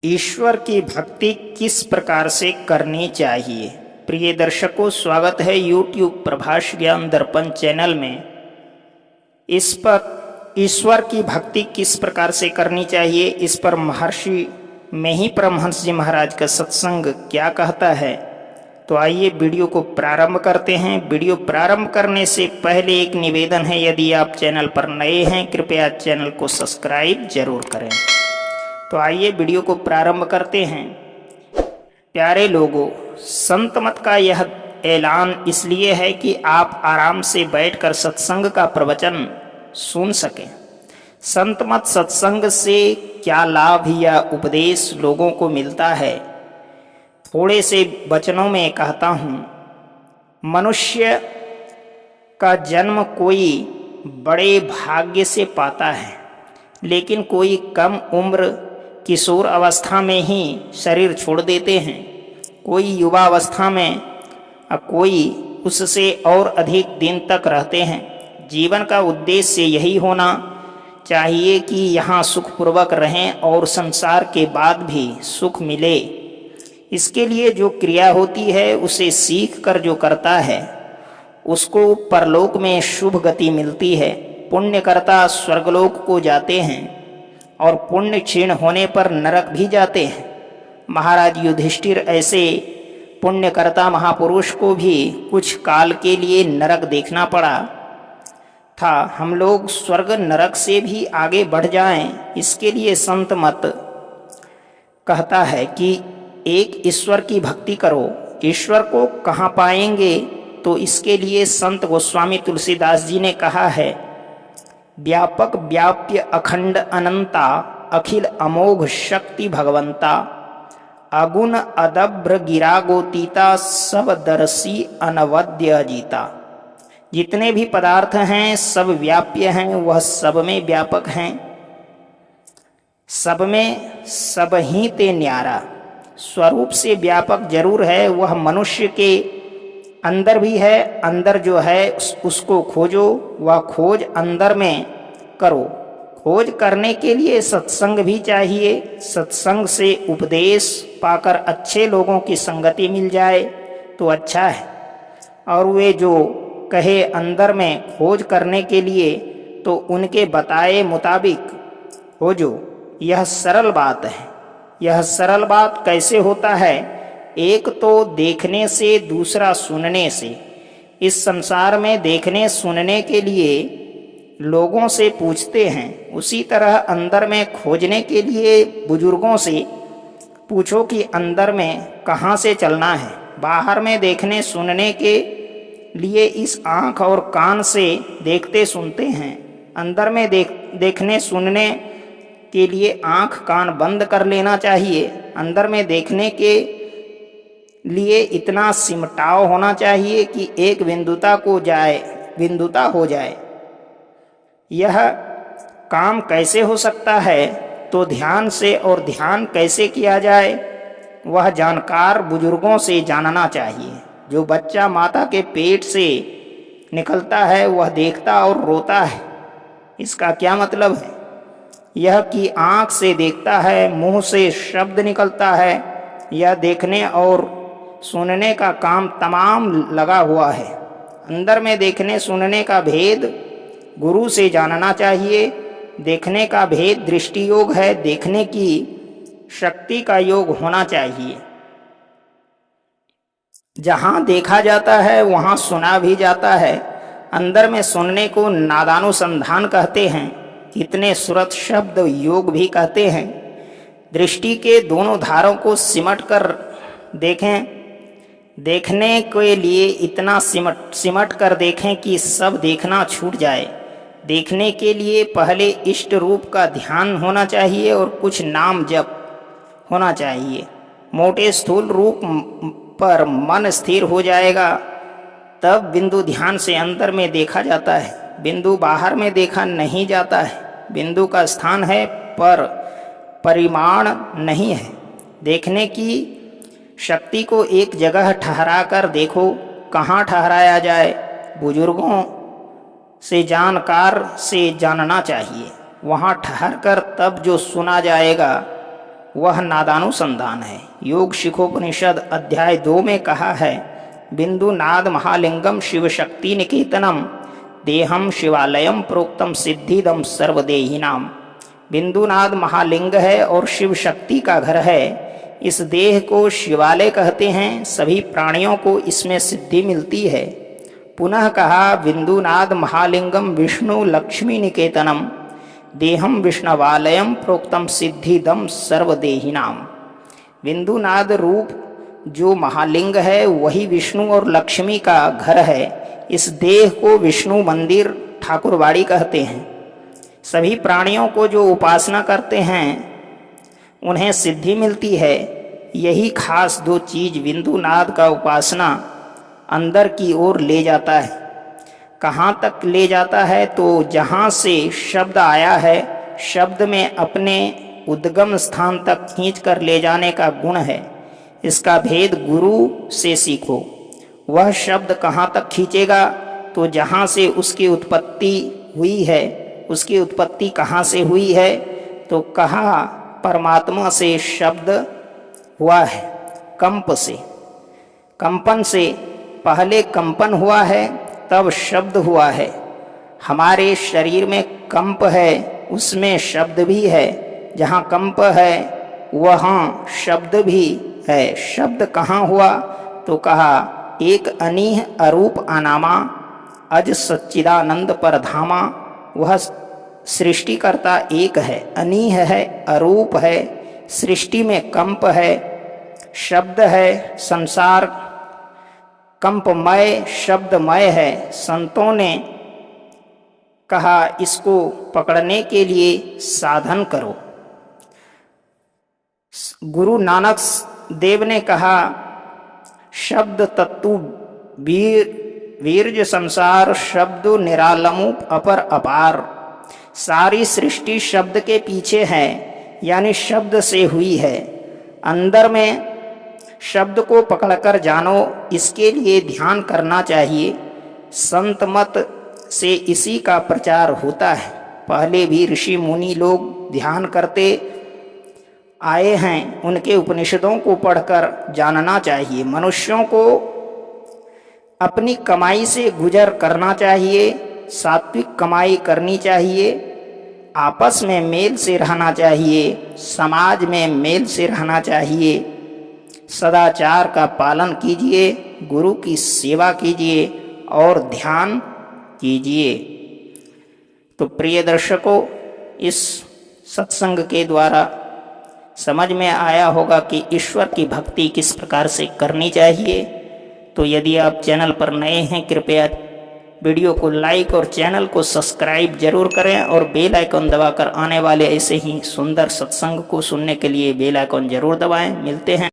ईश्वर की भक्ति किस प्रकार से करनी चाहिए। प्रिय दर्शकों, स्वागत है YouTube प्रभाष ज्ञान दर्पण चैनल में। इस पर ईश्वर की भक्ति किस प्रकार से करनी चाहिए, इस पर महर्षि में ही परमहंस जी महाराज का सत्संग क्या कहता है। तो आइए वीडियो को प्रारंभ करते हैं। वीडियो प्रारंभ करने से पहले एक निवेदन है, यदि आप चैनल पर नए हैं कृपया चैनल को सब्सक्राइब जरूर करें। तो आइए वीडियो को प्रारंभ करते हैं। प्यारे लोगों, संत मत का यह ऐलान इसलिए है कि आप आराम से बैठकर सत्संग का प्रवचन सुन सकें। संत मत सत्संग से क्या लाभ या उपदेश लोगों को मिलता है, थोड़े से वचनों में कहता हूँ। मनुष्य का जन्म कोई बड़े भाग्य से पाता है, लेकिन कोई कम उम्र किशोर अवस्था में ही शरीर छोड़ देते हैं, कोई युवा अवस्था में, कोई उससे और अधिक दिन तक रहते हैं। जीवन का उद्देश्य यही होना चाहिए कि यहाँ सुखपूर्वक रहें और संसार के बाद भी सुख मिले। इसके लिए जो क्रिया होती है उसे सीख कर जो करता है उसको परलोक में शुभ गति मिलती है। पुण्यकर्ता स्वर्गलोक को जाते हैं और पुण्य क्षीण होने पर नरक भी जाते हैं। महाराज युधिष्ठिर ऐसे पुण्यकर्ता महापुरुष को भी कुछ काल के लिए नरक देखना पड़ा था। हम लोग स्वर्ग नरक से भी आगे बढ़ जाएं, इसके लिए संत मत कहता है कि एक ईश्वर की भक्ति करो। ईश्वर को कहाँ पाएंगे, तो इसके लिए संत गोस्वामी तुलसीदास जी ने कहा है, व्यापक व्याप्य अखंड अनंता अखिल अमोघ शक्ति भगवंता, अगुण अदभ्र गिरा गोतीता सब दर्शी अनवद्य अजीता। जितने भी पदार्थ हैं सब व्याप्य हैं, वह सब में व्यापक हैं, सब में सब ही ते न्यारा। स्वरूप से व्यापक जरूर है, वह मनुष्य के अंदर भी है। अंदर जो है उसको खोजो, वह खोज अंदर में करो। खोज करने के लिए सत्संग भी चाहिए। सत्संग से उपदेश पाकर अच्छे लोगों की संगति मिल जाए तो अच्छा है। और वे जो कहे अंदर में खोज करने के लिए, तो उनके बताए मुताबिक खोजो। यह सरल बात है। यह सरल बात कैसे होता है? एक तो देखने से, दूसरा सुनने से। इस संसार में देखने सुनने के लिए लोगों से पूछते हैं, उसी तरह अंदर में खोजने के लिए बुजुर्गों से पूछो कि अंदर में कहाँ से चलना है। बाहर में देखने सुनने के लिए इस आँख और कान से देखते सुनते हैं। अंदर में देखने सुनने के लिए आँख कान बंद कर लेना चाहिए। अंदर में देखने के लिए इतना सिमटाव होना चाहिए कि एक बिंदुता हो जाए। यह काम कैसे हो सकता है? तो ध्यान से। और ध्यान कैसे किया जाए, वह जानकार बुजुर्गों से जानना चाहिए। जो बच्चा माता के पेट से निकलता है वह देखता और रोता है, इसका क्या मतलब है? यह कि आँख से देखता है, मुंह से शब्द निकलता है। यह देखने और सुनने का काम तमाम लगा हुआ है। अंदर में देखने सुनने का भेद गुरु से जानना चाहिए। देखने का भेद दृष्टि योग है, देखने की शक्ति का योग होना चाहिए। जहाँ देखा जाता है वहाँ सुना भी जाता है। अंदर में सुनने को नादानुसंधान कहते हैं, कितने सुरत शब्द योग भी कहते हैं। दृष्टि के दोनों धारों को सिमट कर देखें। देखने के लिए इतना सिमट कर देखें कि सब देखना छूट जाए। देखने के लिए पहले इष्ट रूप का ध्यान होना चाहिए और कुछ नाम जप होना चाहिए। मोटे स्थूल रूप पर मन स्थिर हो जाएगा, तब बिंदु ध्यान से अंदर में देखा जाता है। बिंदु बाहर में देखा नहीं जाता है। बिंदु का स्थान है पर परिमाण नहीं है। देखने की शक्ति को एक जगह ठहरा कर देखो, कहाँ ठहराया जाए? बुजुर्गों से जानकार से जानना चाहिए। वहाँ ठहर कर तब जो सुना जाएगा वह नादानुसंधान है। योग शिखोपनिषद अध्याय 2 में कहा है, बिंदु नाद महालिंगम शिव शक्ति निकेतनम देहम शिवालयम प्रोक्तम सिद्धिदम सर्वदेहिनाम। बिंदुनाद महालिंग है और शिव शक्ति का घर है। इस देह को शिवालय कहते हैं, सभी प्राणियों को इसमें सिद्धि मिलती है। पुनः कहा, बिंदुनाद महालिंगम विष्णु लक्ष्मी निकेतनम देहम विष्णवालयम प्रोक्तम सिद्धिदम सर्वदेहिनाम। बिंदुनाद रूप जो महालिंग है वही विष्णु और लक्ष्मी का घर है। इस देह को विष्णु मंदिर ठाकुरवाड़ी कहते हैं। सभी प्राणियों को जो उपासना करते हैं उन्हें सिद्धि मिलती है। यही खास दो चीज बिंदुनाद का उपासना अंदर की ओर ले जाता है। कहाँ तक ले जाता है? तो जहाँ से शब्द आया है, शब्द में अपने उद्गम स्थान तक खींच कर ले जाने का गुण है। इसका भेद गुरु से सीखो। वह शब्द कहाँ तक खींचेगा? तो जहाँ से उसकी उत्पत्ति हुई है। उसकी उत्पत्ति कहाँ से हुई है? तो कहा परमात्मा से शब्द हुआ है, कंप से, कंपन से। पहले कंपन हुआ है तब शब्द हुआ है। हमारे शरीर में कंप है, उसमें शब्द भी है। जहाँ कंप है वहाँ शब्द भी है। शब्द कहाँ हुआ? तो कहा, एक अनीह अरूप अनामा अज सच्चिदानंद परधामा। वह सृष्टिकर्ता एक है, अनीह है, अरूप है, सृष्टि में कंप है, शब्द है। संसार कंपमय शब्दमय है। संतों ने कहा इसको पकड़ने के लिए साधन करो। गुरु नानक देव ने कहा, शब्द तत्व वीर्य संसार शब्द निरालमु अपर अपार। सारी सृष्टि शब्द के पीछे है, यानी शब्द से हुई है। अंदर में शब्द को पकड़कर जानो, इसके लिए ध्यान करना चाहिए। संत मत से इसी का प्रचार होता है। पहले भी ऋषि मुनि लोग ध्यान करते आए हैं। उनके उपनिषदों को पढ़कर जानना चाहिए। मनुष्यों को अपनी कमाई से गुजर करना चाहिए, सात्विक कमाई करनी चाहिए, आपस में मेल से रहना चाहिए, समाज में मेल से रहना चाहिए, सदाचार का पालन कीजिए, गुरु की सेवा कीजिए और ध्यान कीजिए। तो प्रिय दर्शकों, इस सत्संग के द्वारा समझ में आया होगा कि ईश्वर की भक्ति किस प्रकार से करनी चाहिए। तो यदि आप चैनल पर नए हैं, कृपया वीडियो को लाइक और चैनल को सब्सक्राइब जरूर करें और बेल आइकन दबाकर आने वाले ऐसे ही सुंदर सत्संग को सुनने के लिए बेल आइकन जरूर दबाएं। मिलते हैं।